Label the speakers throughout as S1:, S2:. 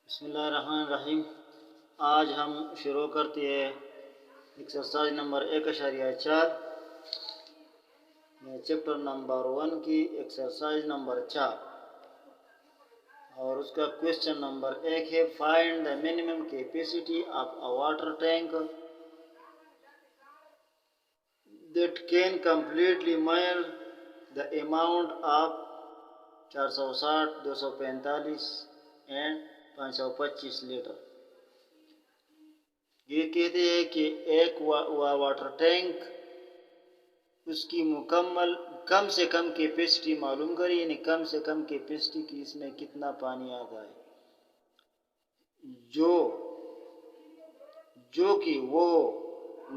S1: بسم اللہ الرحمن الرحیم۔ آج ہم شروع کرتے ہیں ایکسرسائز نمبر 1.4 میں چیپٹر نمبر 1 کی ایکسرسائز نمبر 4 اور اس کا کویسچن نمبر 1 ہے find the minimum capacity of a water tank that can completely مائل the amount of 460 245 and 525 litre. یہ کہتے ہیں کہ ایک واٹر ٹینک اس کی مکمل کم سے کم کیپیسٹی معلوم کری، یعنی کم سے کم کیپیسٹی کی اس میں کتنا پانی آتا ہے جو کہ وہ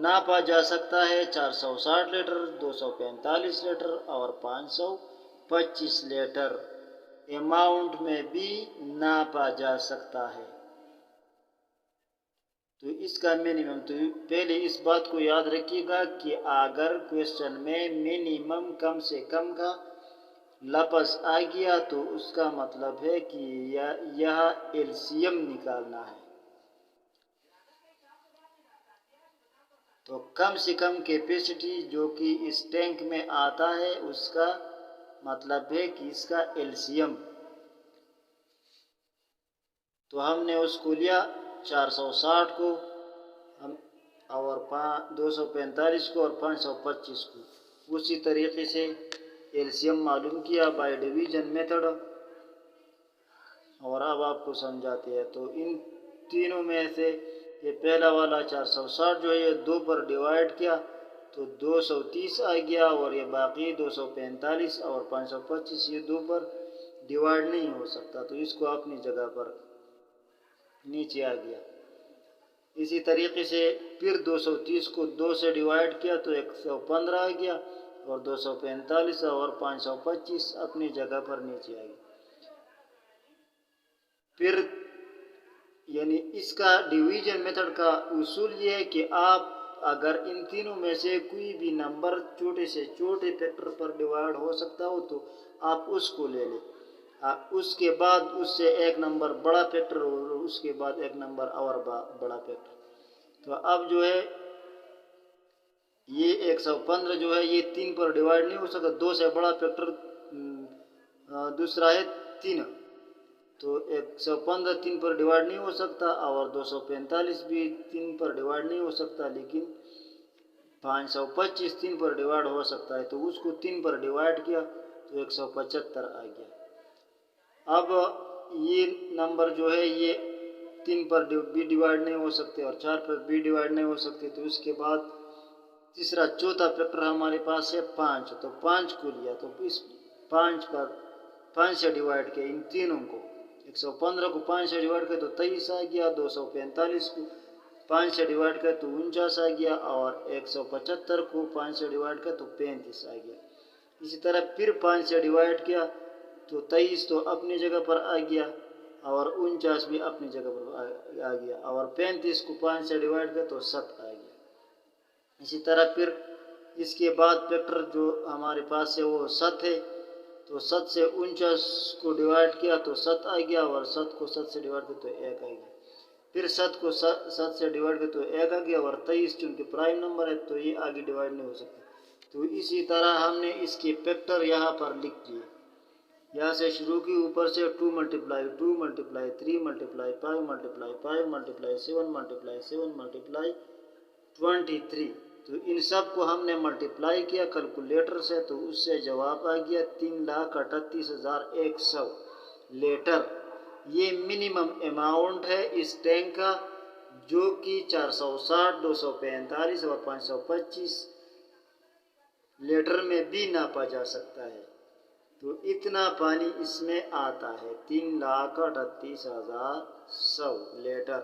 S1: ناپا جا سکتا ہے 460 لیٹر 245 لیٹر اور 525 لیٹر اماؤنٹ میں بھی ناپا جا سکتا ہے۔ تو اس کا منیمم، تو پہلے اس بات کو یاد رکھیے گا کہ اگر کویسچن میں منیمم کم سے کم کا لفظ آ گیا تو اس کا مطلب ہے کہ یہ ایل سی ایم نکالنا ہے۔ تو کم سے کم کیپیسٹی جو کہ اس ٹینک میں آتا ہے اس کا مطلب ہے کہ اس کا ایل سی ایم، تو ہم نے اس کو لیا 460 کو اور 245 کو اور 525 کو، اسی طریقے سے ایل سی ایم معلوم کیا بائی ڈویژن میتھڈ، اور اب آپ کو سمجھاتے ہیں۔ تو ان تینوں میں سے یہ پہلا والا 460 جو ہے یہ 2 پر ڈیوائڈ کیا تو 230 آ گیا، اور یہ باقی 245 اور 525 یہ 2 پر ڈیوائڈ نہیں ہو سکتا، تو اس کو اپنی جگہ پر نیچے آ گیا۔ اسی طریقے سے پھر 230 کو 2 سے ڈیوائڈ کیا تو 115 آ گیا، اور 245 اور 525 اپنی جگہ پر نیچے آ گیا۔ پھر یعنی اس کا ڈویژن میتھڈ کا اصول یہ ہے کہ آپ اگر ان تینوں میں سے کوئی بھی نمبر چھوٹے سے چھوٹے فیکٹر پر ڈیوائڈ ہو سکتا ہو تو آپ اس کو لے لیں، اس کے بعد اس سے ایک نمبر بڑا فیکٹر اور اس کے بعد ایک نمبر اور بڑا فیکٹر۔ تو اب جو ہے یہ 115 جو ہے یہ 3 پر ڈیوائڈ نہیں ہو سکتا، 2 سے بڑا فیکٹر دوسرا ہے 3، تو 115 3 پر ڈیوائڈ نہیں ہو سکتا، اور 245 بھی 3 پر ڈیوائڈ نہیں ہو سکتا، لیکن 525 3 پر ڈیوائڈ ہو سکتا ہے، تو اس کو 3 پر ڈیوائڈ کیا تو 175 آ گیا۔ اب یہ نمبر جو ہے یہ 3 پر بھی ڈیوائڈ نہیں ہو سکتے اور 4 پر بھی ڈیوائڈ نہیں ہو سکتے، تو اس کے بعد تیسرا چوتھا فیکٹر ہمارے پاس ہے 5، تو 5 کو لیا تو اس 5 سے ڈیوائڈ کیا ان تینوں کو، 115 کو 5 سے ڈیوائڈ کیا تو 23 آ گیا، 245 کو 5 سے ڈیوائڈ کیا تو 49 آ گیا، اور 175 کو 5 سے ڈیوائڈ کیا تو 35 آ گیا۔ اسی طرح پھر 5 سے ڈیوائڈ کیا تو 23 تو اپنی جگہ پر آ گیا، اور 49 بھی اپنی جگہ پر آ گیا، اور 35 کو 5 سے ڈیوائڈ کیا تو 7 آ گیا۔ اسی طرح پھر اس کے بعد فیکٹر جو ہمارے پاس ہے وہ 7 ہے، تو 7 سے 49 کو ڈیوائڈ کیا تو 7 آ گیا، اور 7 کو 7 سے ڈیوائڈ کیا تو 1 آ گیا۔ پھر 7 کو 7 سے ڈیوائڈ کیا تو 1 آ گیا، اور 23 چونکہ پرائم نمبر ہے تو یہ آگے ڈیوائڈ نہیں ہو سکتا، تو اسی طرح ہم نے اس کے فیکٹر یہاں پر لکھ دیے۔ یہاں سے شروع کی اوپر سے 2 multiply 2 multiply 3 multiply 5 multiply 5 multiply 7 multiply 7 multiply 23، تو ان سب کو ہم نے ملٹیپلائی کیا کیلکولیٹر سے، تو اس سے جواب آ گیا 3,38,100 لیٹر۔ یہ منیمم اماؤنٹ ہے اس ٹینک کا جو کہ 460 245 اور 525 لیٹر میں بھی ناپا جا سکتا ہے، تو اتنا پانی اس میں آتا ہے 3,38,100 لیٹر۔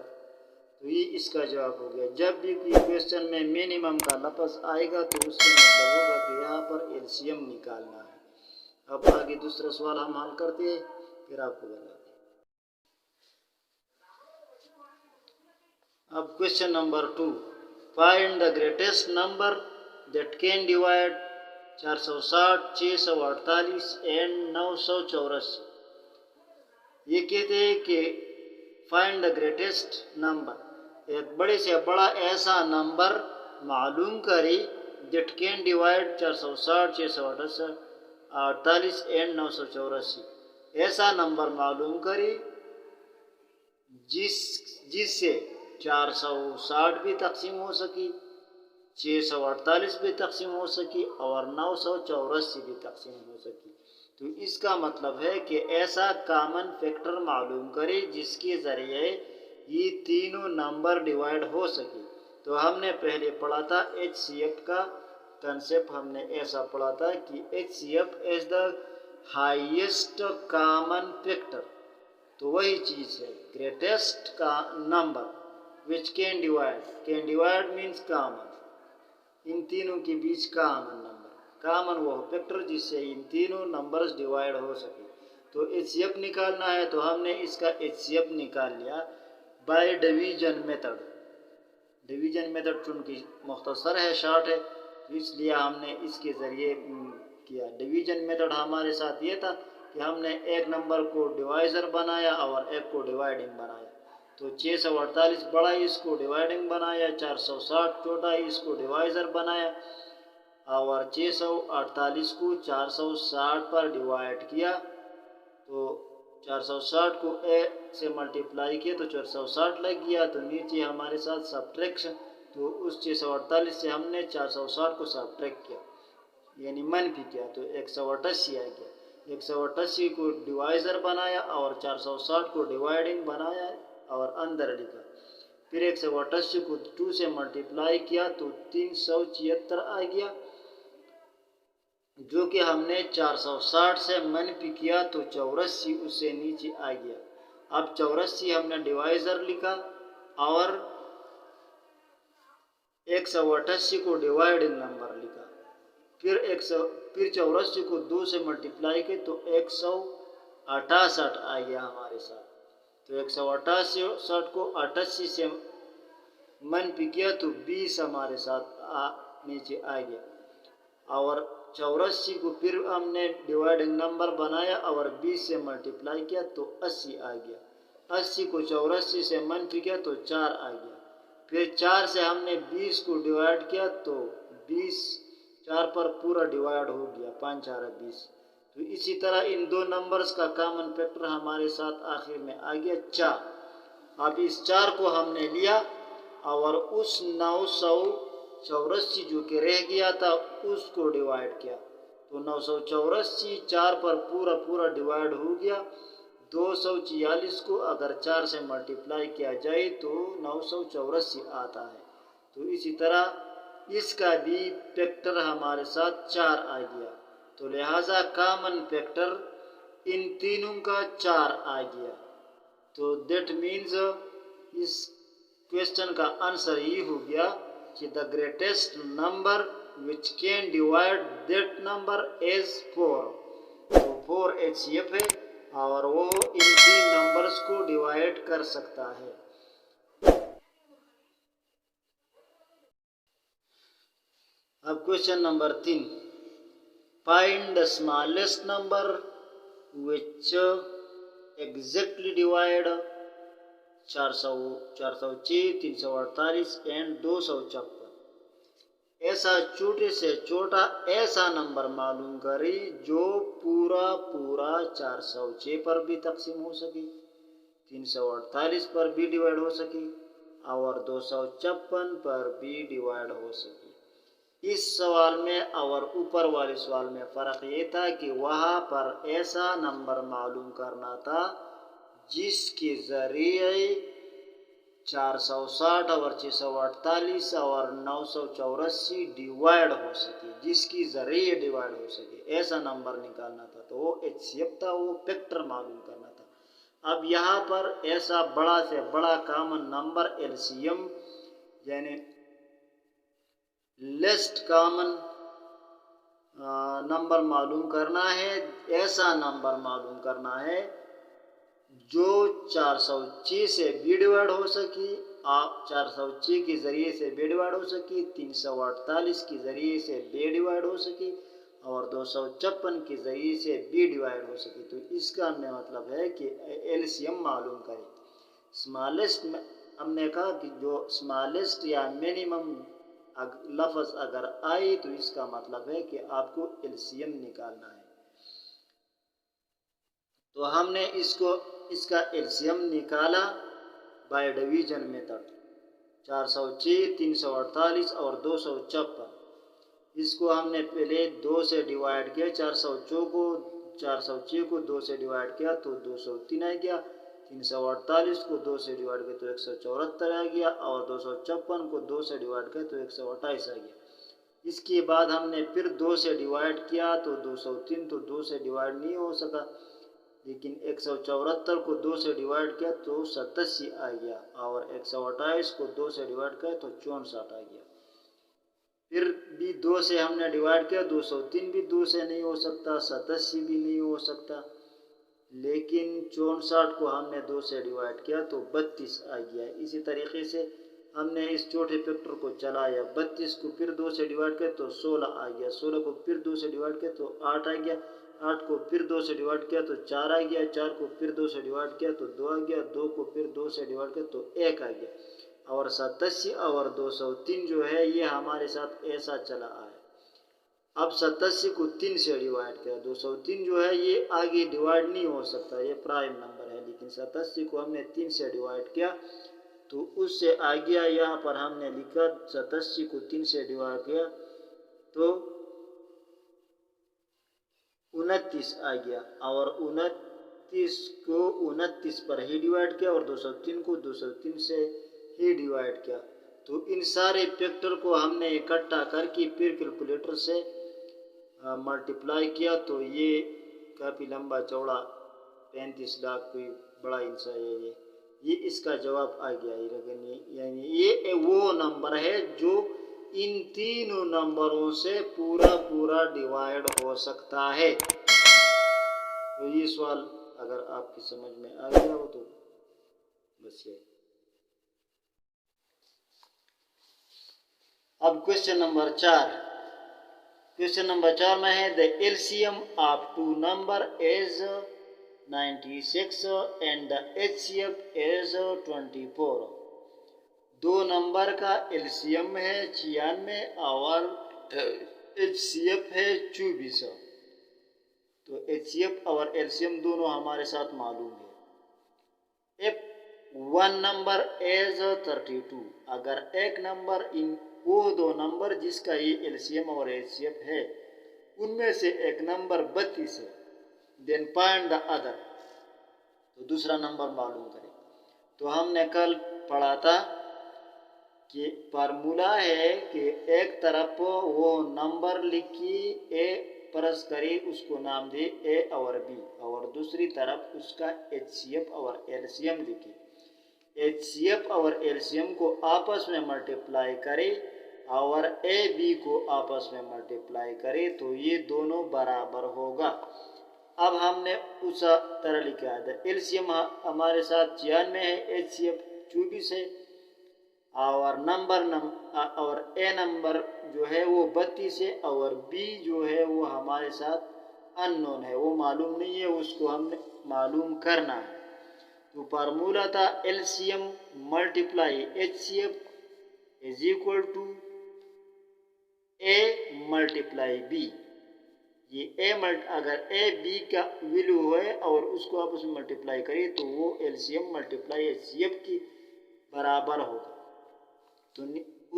S1: تو یہ اس کا جواب ہو گیا۔ جب بھی کوئی کویسچن میں منیمم کا لفظ آئے گا تو اس کا مطلب ہوگا کہ یہاں پر ایل سی ایم نکالنا ہے۔ اب آگے دوسرا سوال ہم حل کرتے ہیں، پھر آپ کو بتاتے ہیں۔ اب question number 2، find the greatest number that can divide 460 648 and 984۔ یہ کہتے ہیں کہ फाइंड द ग्रेटेस्ट नंबर, एक बड़े से बड़ा ऐसा नंबर मालूम करी that can divide 460, 668, 48 एंड 984, ऐसा नंबर मालूम करी जिससे 460 भी तकसीम हो सकी, 648 भी तकसीम हो सकी और 984 भी तकसीम हो सकी। तो इसका मतलब है कि ऐसा कॉमन फैक्टर मालूम करें जिसके ज़रिए ये तीनों नंबर डिवाइड हो सके। तो हमने पहले पढ़ा था HCF का कंसेप्ट, हमने ऐसा पढ़ा था कि HCF is the highest common factor. तो वही चीज़ है ग्रेटेस्ट का number which can divide means common, इन तीनों के बीच कॉमन नंबर, कॉमन वो फैक्टर जिससे इन तीनों नंबर्स डिवाइड हो सके। तो HCF निकालना है तो हमने इसका HCF निकाल लिया by division method. Division method चूँकि मुख्तसर है, शॉर्ट है, तो इसलिए हमने इसके ज़रिए किया। डिवीजन मेथड हमारे साथ ये था कि हमने एक नंबर को डिवाइज़र बनाया और एक को डिवाइडिंग बनाया। तो 648 बड़ा इसको डिवाइडिंग बनाया, 460 छोटा इसको डिवाइज़र बनाया और 648 को 460 पर डिवाइड किया। तो 460 को ए से मल्टीप्लाई किया तो 460 लग गया। तो नीचे हमारे साथ सब्ट्रैक्शन, तो उस 648 से हमने 460 को सब्ट्रैक्ट किया यानी मनफी किया, तो 188 आ गया। 188 को डिवाइज़र बनाया और 460 को डिवाइडिंग बनाया और अंदर लिखा। फिर 188 को 2 से मल्टीप्लाई किया तो 376 आ गया, जो कि हमने 460 से मनफी किया तो 84 उससे नीचे आ गया। अब 84 हमने डिवाइज़र लिखा और 188 को डिवाइडिंग नंबर लिखा। फिर 84 को 2 से मल्टीप्लाई किया तो 168 आ गया हमारे साथ। तो 168 को 88 से मनफी किया तो 20 हमारे साथ नीचे आ गया और 84 को फिर हमने डिवाइडिंग नंबर बनाया और 20 से मल्टीप्लाई किया तो 80 आ गया। 80 को 84 से मनफी किया तो 4 आ गया। फिर 4 से हमने 20 को डिवाइड किया तो 20 4 पर पूरा डिवाइड हो गया, 5 4 20। तो इसी तरह इन दो नंबर्स का कॉमन फैक्टर हमारे साथ आखिर में आ गया 4। अब इस 4 को हमने लिया और उस 984 जो कि रह गया था उसको डिवाइड किया। तो 984 4 पर पूरा डिवाइड हो गया। 246 को अगर 4 से मल्टीप्लाई किया जाए तो 984 आता है। तो इसी तरह इसका भी फैक्टर हमारे साथ 4 आ गया। तो लिहाजा कॉमन फैक्टर इन तीनों का 4 आ गया। तो दैट मीन्स इस क्वेश्चन का आंसर ये हो गया कि the greatest number which can divide that number is 4। तो 4 HCF है और वो इन तीन नंबर्स को डिवाइड कर सकता है। अब question number 3, find the smallest number which exactly divide 406, 348 and 256। ऐसा छोटे से छोटा ऐसा नंबर मालूम करें जो पूरा 406 पर भी तकसीम हो सके, 348 पर भी डिवाइड हो सके और 256 पर भी डिवाइड हो सके। इस सवाल में और ऊपर वाले सवाल में फ़र्क ये था कि वहाँ पर ऐसा नंबर मालूम करना था जिसके ज़रिए 460 और 648 और 984 डिवाइड हो सके, जिसकी ज़रिए डिवाइड हो सके, ऐसा नंबर निकालना था। तो वो HCF था, वो फैक्टर मालूम करना था। अब यहाँ पर ऐसा बड़ा से बड़ा कॉमन नंबर LCM यानी लेस्ट कॉमन नंबर मालूम करना है। ऐसा नंबर मालूम करना है जो 406 से भी डिवाइड हो सकी, 406 के ज़रिए से भी डिवाइड हो सकी, 348 के ज़रिए से भी डिवाइड हो सकी और 256 के ज़रिए से भी डिवाइड हो सकी। तो इसका मतलब है कि LCM मालूम करें। स्मॉलेस्ट में हमने कहा कि जो स्मॉलेस्ट या मिनिमम लफ्ज़ अगर आए तो इसका मतलब है कि आपको एलसीएम निकालना है। तो हमने इसका एलसीएम निकाला बाय डिवीजन मेथड। 406, 348 और 256, इसको हमने पहले 2 से डिवाइड किया। 406 को 2 से डिवाइड किया तो 203 आ गया। 348 को 2 से डिवाइड किया तो 174 आ गया और 256 को 2 से डिवाइड किया तो 128 आ गया। इसके बाद हमने फिर 2 से डिवाइड किया तो 203, तो 2 से डिवाइड नहीं हो सका, लेकिन 174 को 2 से डिवाइड किया तो 87 आ गया और 128 को 2 से डिवाइड किया तो 64 आ गया। फिर भी 2 से हमने डिवाइड किया, 203 भी 2 से नहीं हो सकता, 87 भी नहीं हो सकता, लेकिन 64 को हमने 2 से डिवाइड किया तो 32 आ गया। इसी तरीके से हमने इस चौथे फैक्टर को चलाया। 32 को फिर 2 से डिवाइड किया तो 16 आ गया। 16 को फिर 2 से डिवाइड किया तो 8 आ गया। 8 को फिर 2 से डिवाइड किया तो 4 आ गया। 4 को फिर 2 से डिवाइड किया तो 2 आ गया। 2 को फिर 2 से डिवाइड किया तो 1 आ गया। और 87 और 203 जो है ये हमारे साथ ऐसा चला आया। अब 87 को 3 से डिवाइड किया। 203 जो है ये आगे डिवाइड नहीं हो सकता, ये प्राइम नंबर है, लेकिन 87 को हमने 3 से डिवाइड किया तो उससे आ गया। यहाँ पर हमने लिखा 87 को 3 से डिवाइड किया तो 29 आ गया और 29 को 29 पर ही डिवाइड किया और 203 को 203 से ही डिवाइड किया। तो इन सारे फैक्टर को हमने इकट्ठा करके फिर कैलकुलेटर से मल्टीप्लाई किया तो ये काफ़ी लंबा चौड़ा 35 लाख कोई बड़ा हिस्सा है ये इसका जवाब आ गया। यानी ये वो नंबर है जो इन तीनों नंबरों से पूरा डिवाइड हो सकता है। तो ये सवाल अगर आपकी समझ में आ गया हो तो बस ये। अब क्वेश्चन नंबर 4। क्वेश्चन नंबर 4 में है the LCM of two number is 96 and the HCF is 24। दो नंबर का एलसीएम है 96 और एचसीएफ है 24। तो एचसीएफ और एलसीएम दोनों हमारे साथ मालूम है। इफ वन नंबर इज 32, अगर एक नंबर इन वो दो नंबर जिसका ये एलसीएम और एचसीएफ है उनमें से एक नंबर 32 है, देन फाइंड द अदर, तो दूसरा नंबर मालूम करें। तो हमने कल पढ़ा था कि फार्मूला है कि एक तरफ वो नंबर लिखी ए परस करी उसको नाम दे ए और बी, और दूसरी तरफ उसका एचसीएफ और एलसीएम लिखी। एचसीएफ और एलसीएम को आपस में मल्टीप्लाई करे और ए बी को आपस में मल्टीप्लाई करे तो ये दोनों बराबर होगा। अब हमने उस तरह लिखा है एलसीएम हमारे साथ 96 है, एचसीएफ 24 है और और ए नंबर जो है वो 32 है और बी जो है वो हमारे साथ अननोन है, वो मालूम नहीं है, उसको हमने मालूम करना है। तो फार्मूला था LCM multiply HCF is equal to A multiply B. ये अगर ए बी का वैल्यू है और उसको आपस में मल्टीप्लाई करें तो वो एलसीएम मल्टीप्लाई एचसीएफ की बराबर होगा। तो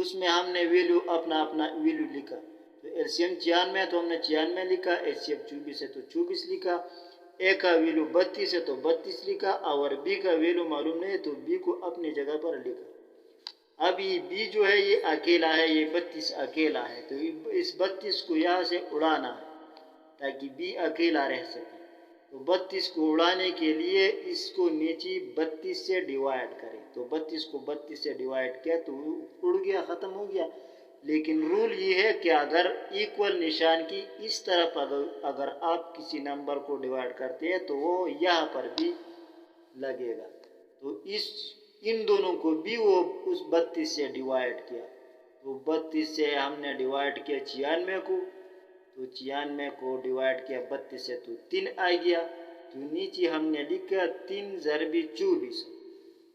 S1: उसमें हमने वैल्यू अपना वैल्यू लिखा। तो एलसीएम 96 है तो हमने 96 लिखा, एचसीएफ 24 है तो 24 लिखा, ए का वैल्यू 32 है तो 32 लिखा और बी का वैल्यू मालूम नहीं है तो बी को अपनी जगह पर लिखा। अब ये बी जो है ये अकेला है, ये 32 अकेला है, तो इस 32 को यहाँ से उड़ाना है ताकि बी अकेला रह सके। तो 32 को उड़ाने के लिए इसको नीचे 32 से डिवाइड करें। तो 32 को 32 से डिवाइड किया तो उड़ गया, ख़त्म हो गया। लेकिन रूल ये है कि अगर इक्वल निशान की इस तरफ अगर आप किसी नंबर को डिवाइड करते हैं तो वो यहाँ पर भी लगेगा। तो इन दोनों को भी वो उस 32 से डिवाइड किया। तो 32 से हमने डिवाइड किया 96 को, तो 96 को डिवाइड किया 32 से तो 3 आ गया। तो नीचे हमने लिखा 3 × 24।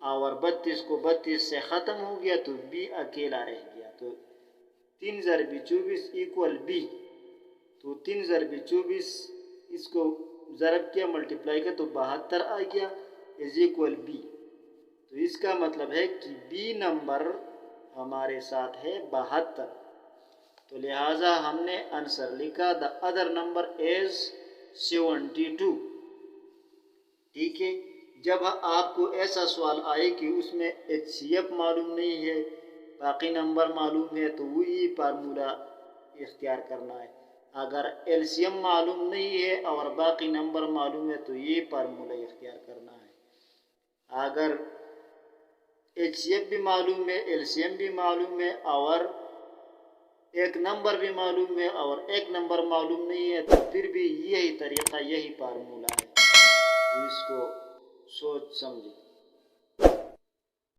S1: और 32 को 32 से ख़त्म हो गया तो बी अकेला रह गया। तो 3 ज़रबी 24 इक्वल बी। तो 3 ज़रबी 24 इसको ज़रब किया, मल्टीप्लाई किया तो 72 आ गया इज इक्वल बी। तो इसका मतलब है कि बी नंबर हमारे साथ है 72। तो लिहाजा हमने आंसर लिखा द अदर नंबर इज 72। ठीक है। जब आपको ऐसा सवाल आए कि उसमें HCF मालूम नहीं है, बाकी नंबर मालूम है, तो वही फार्मूला इख्तियार करना है। अगर LCM मालूम नहीं है और बाकी नंबर मालूम है तो ये फार्मूला इख्तियार करना है। अगर HCF भी मालूम है, LCM भी मालूम है और एक नंबर भी मालूम है और एक नंबर मालूम नहीं है तो फिर भी यही तरीका, यही फार्मूला है। इसको सोच समझिए।